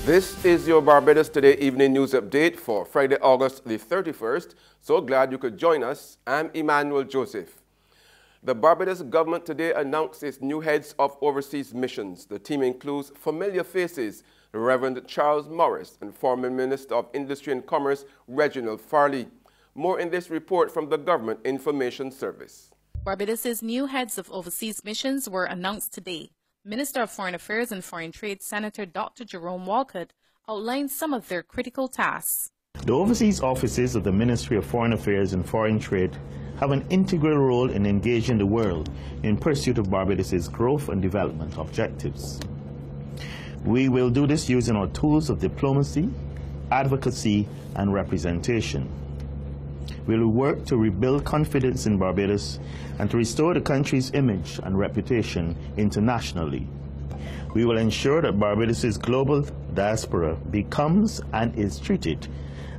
This is your Barbados Today evening news update for Friday, August the 31st. So glad you could join us. I'm Emmanuel Joseph. The Barbados government today announced its new heads of overseas missions. The team includes familiar faces, the Reverend Charles Morris and former Minister of Industry and Commerce, Reginald Farley. More in this report from the Government Information Service. Barbados's new heads of overseas missions were announced today. Minister of Foreign Affairs and Foreign Trade Senator Dr. Jerome Walcott outlined some of their critical tasks. The overseas offices of the Ministry of Foreign Affairs and Foreign Trade have an integral role in engaging the world in pursuit of Barbados's growth and development objectives. We will do this using our tools of diplomacy, advocacy, and representation. We will work to rebuild confidence in Barbados and to restore the country's image and reputation internationally. We will ensure that Barbados's global diaspora becomes and is treated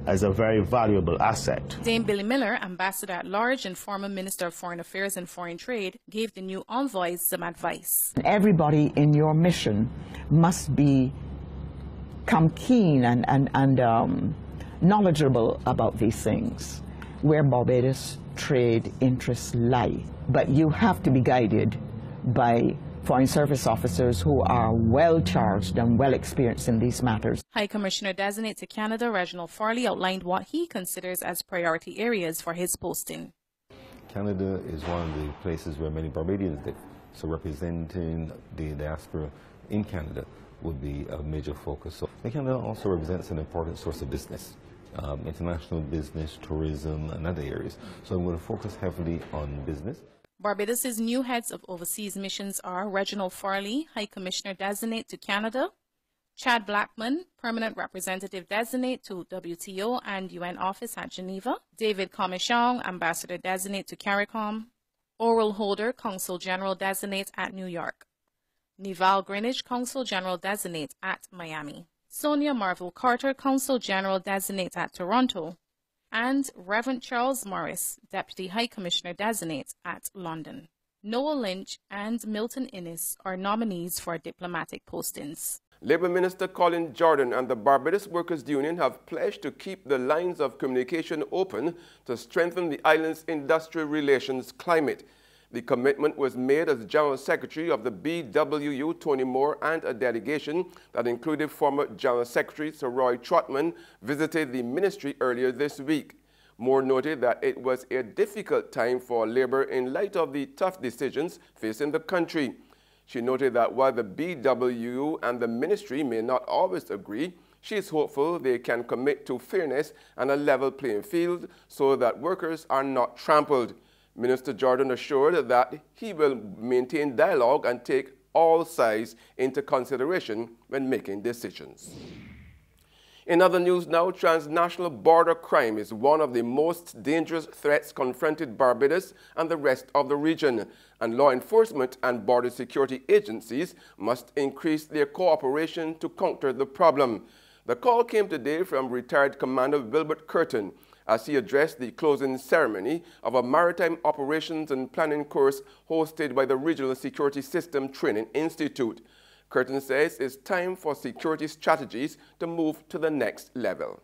as a very valuable asset. Dame Billy Miller, Ambassador at Large and former Minister of Foreign Affairs and Foreign Trade, gave the new envoys some advice. Everybody in your mission must become keen and knowledgeable about these things, where Barbados trade interests lie. But you have to be guided by Foreign Service officers who are well charged and well experienced in these matters. High Commissioner Designate to Canada, Reginald Farley, outlined what he considers as priority areas for his posting. Canada is one of the places where many Barbadians live, so representing the diaspora in Canada would be a major focus. So Canada also represents an important source of business. International business, tourism, and other areas. So I'm going to focus heavily on business. Barbados's new heads of overseas missions are Reginald Farley, High Commissioner Designate to Canada; Chad Blackman, Permanent Representative Designate to WTO and UN Office at Geneva; David Comichon, Ambassador Designate to CARICOM; Oral Holder, Consul General Designate at New York; Nival Greenwich, Consul General Designate at Miami; Sonia Marvel Carter, Consul General Designate at Toronto; and Reverend Charles Morris, Deputy High Commissioner Designate at London. Noel Lynch and Milton Innes are nominees for diplomatic postings. Labour Minister Colin Jordan and the Barbados Workers' Union have pledged to keep the lines of communication open to strengthen the island's industrial relations climate. The commitment was made as General Secretary of the BWU, Tony Moore, and a delegation that included former General Secretary Sir Roy Trotman visited the ministry earlier this week. Moore noted that it was a difficult time for Labour in light of the tough decisions facing the country. She noted that while the BWU and the ministry may not always agree, she is hopeful they can commit to fairness and a level playing field so that workers are not trampled. Minister Jordan assured that he will maintain dialogue and take all sides into consideration when making decisions. In other news now, transnational border crime is one of the most dangerous threats confronted Barbados and the rest of the region, and law enforcement and border security agencies must increase their cooperation to counter the problem. The call came today from retired Commander Wilbert Curtin, as he addressed the closing ceremony of a maritime operations and planning course hosted by the Regional Security System Training Institute. Curtin says it's time for security strategies to move to the next level.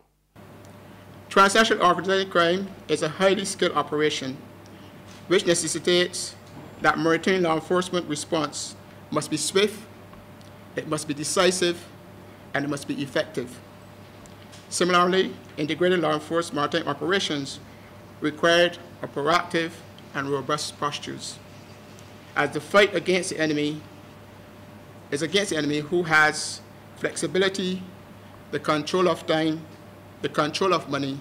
Transnational organized crime is a highly skilled operation which necessitates that maritime law enforcement response must be swift, it must be decisive, and it must be effective. Similarly, integrated law enforcement maritime operations required a proactive and robust postures, as the fight against the enemy is against the enemy who has flexibility, the control of time, the control of money,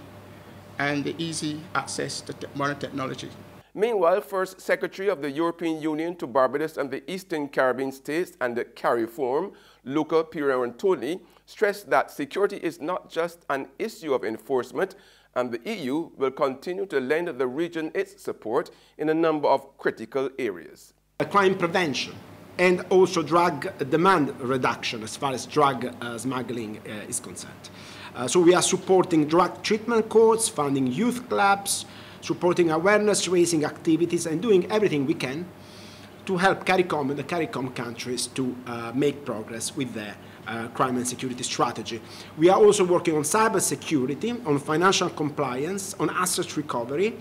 and the easy access to modern technology. Meanwhile, First Secretary of the European Union to Barbados and the Eastern Caribbean states and the CARIFORUM, Luca Pierantoni, stressed that security is not just an issue of enforcement, and the EU will continue to lend the region its support in a number of critical areas. Crime prevention and also drug demand reduction as far as drug smuggling is concerned. So we are supporting drug treatment courts, funding youth clubs, supporting awareness-raising activities, and doing everything we can to help CARICOM and the CARICOM countries to make progress with their crime and security strategy. We are also working on cyber security, on financial compliance, on asset recovery,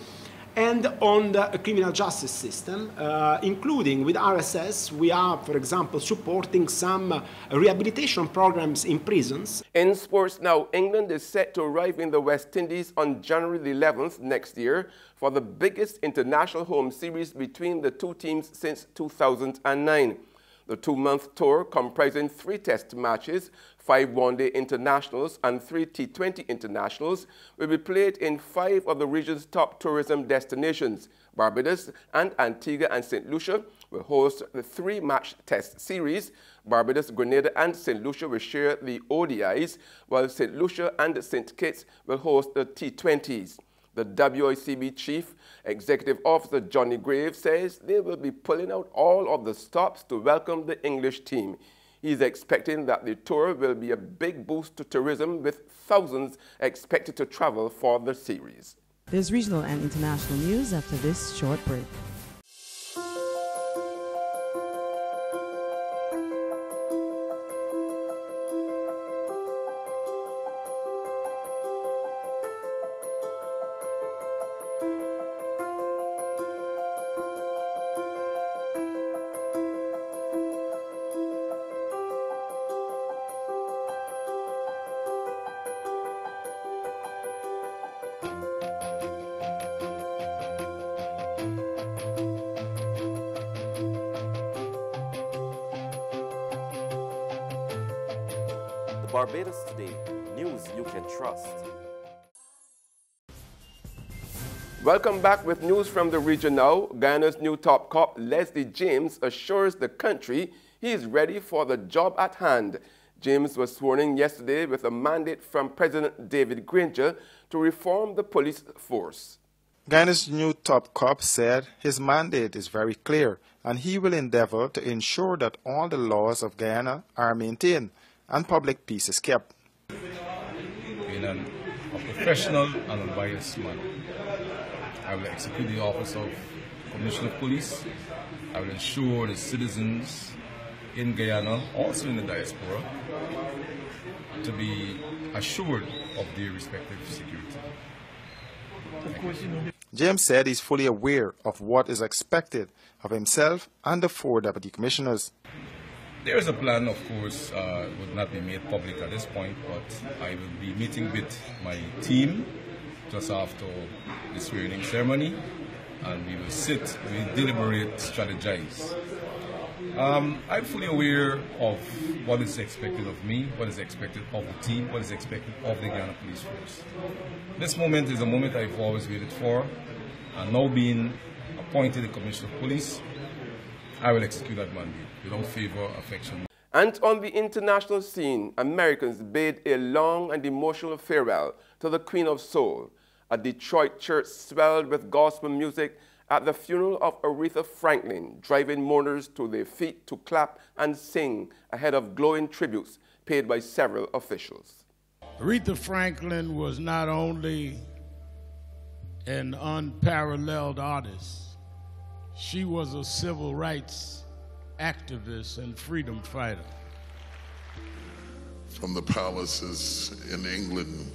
and on the criminal justice system, including with RSS, we are, for example, supporting some rehabilitation programs in prisons. In sports now, England is set to arrive in the West Indies on January the 11th next year for the biggest international home series between the two teams since 2009. The two-month tour, comprising 3 test matches, 5 one-day internationals and 3 T20 internationals, will be played in 5 of the region's top tourism destinations. Barbados and Antigua and St. Lucia will host the 3-match test series. Barbados, Grenada and St. Lucia will share the ODIs, while St. Lucia and St. Kitts will host the T20s. The WICB Chief Executive Officer Johnny Graves says they will be pulling out all of the stops to welcome the English team. He's expecting that the tour will be a big boost to tourism, with thousands expected to travel for the series. There's regional and international news after this short break. Barbados Today, news you can trust. Welcome back with news from the region now. Guyana's new top cop, Leslie James, assures the country he is ready for the job at hand. James was sworn in yesterday with a mandate from President David Granger to reform the police force. Guyana's new top cop said his mandate is very clear and he will endeavor to ensure that all the laws of Guyana are maintained and public peace is kept. Being a professional and unbiased man, I will execute the office of Commissioner of Police. I will ensure the citizens in Guyana, also in the diaspora, to be assured of their respective security. James said he's fully aware of what is expected of himself and the 4 deputy commissioners. There is a plan, of course, would not be made public at this point, but I will be meeting with my team just after the swearing ceremony, and we will sit, we will deliberate, strategize. I'm fully aware of what is expected of me, what is expected of the team, what is expected of the Guyana Police Force. This moment is a moment I've always waited for, and now being appointed the Commissioner of Police, I will execute that mandate without favor or affection. And on the international scene, Americans bade a long and emotional farewell to the Queen of Soul. A Detroit church swelled with gospel music at the funeral of Aretha Franklin, driving mourners to their feet to clap and sing ahead of glowing tributes paid by several officials. Aretha Franklin was not only an unparalleled artist, she was a civil rights activist and freedom fighter. From the palaces in England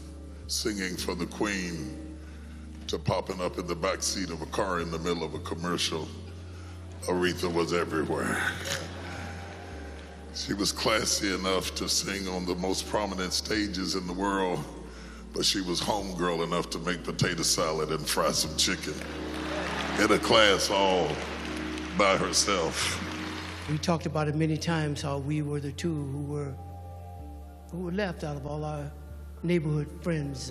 singing for the Queen to popping up in the back seat of a car in the middle of a commercial, Aretha was everywhere. She was classy enough to sing on the most prominent stages in the world, but she was homegirl enough to make potato salad and fry some chicken in a class all by herself. We talked about it many times, how we were the two who were left out of all our neighborhood friends.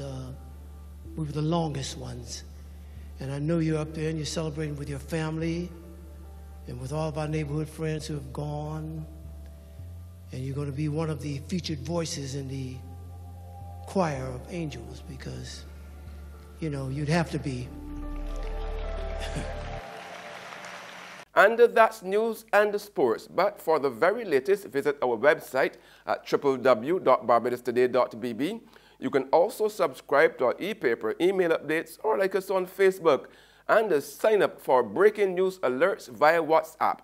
We were the longest ones. And I know you're up there and you're celebrating with your family and with all of our neighborhood friends who have gone. And you're going to be one of the featured voices in the choir of angels, because, you know, you'd have to be. And that's news and sports. But for the very latest, visit our website at www.barbadostoday.bb. You can also subscribe to our e-paper, email updates, or like us on Facebook, and sign up for breaking news alerts via WhatsApp.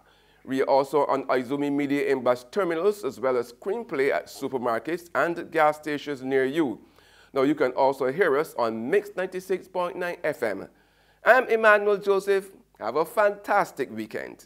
We are also on Izumi Media in bus terminals as well as screenplay at supermarkets and gas stations near you. Now you can also hear us on Mix 96.9 FM. I'm Emmanuel Joseph. Have a fantastic weekend.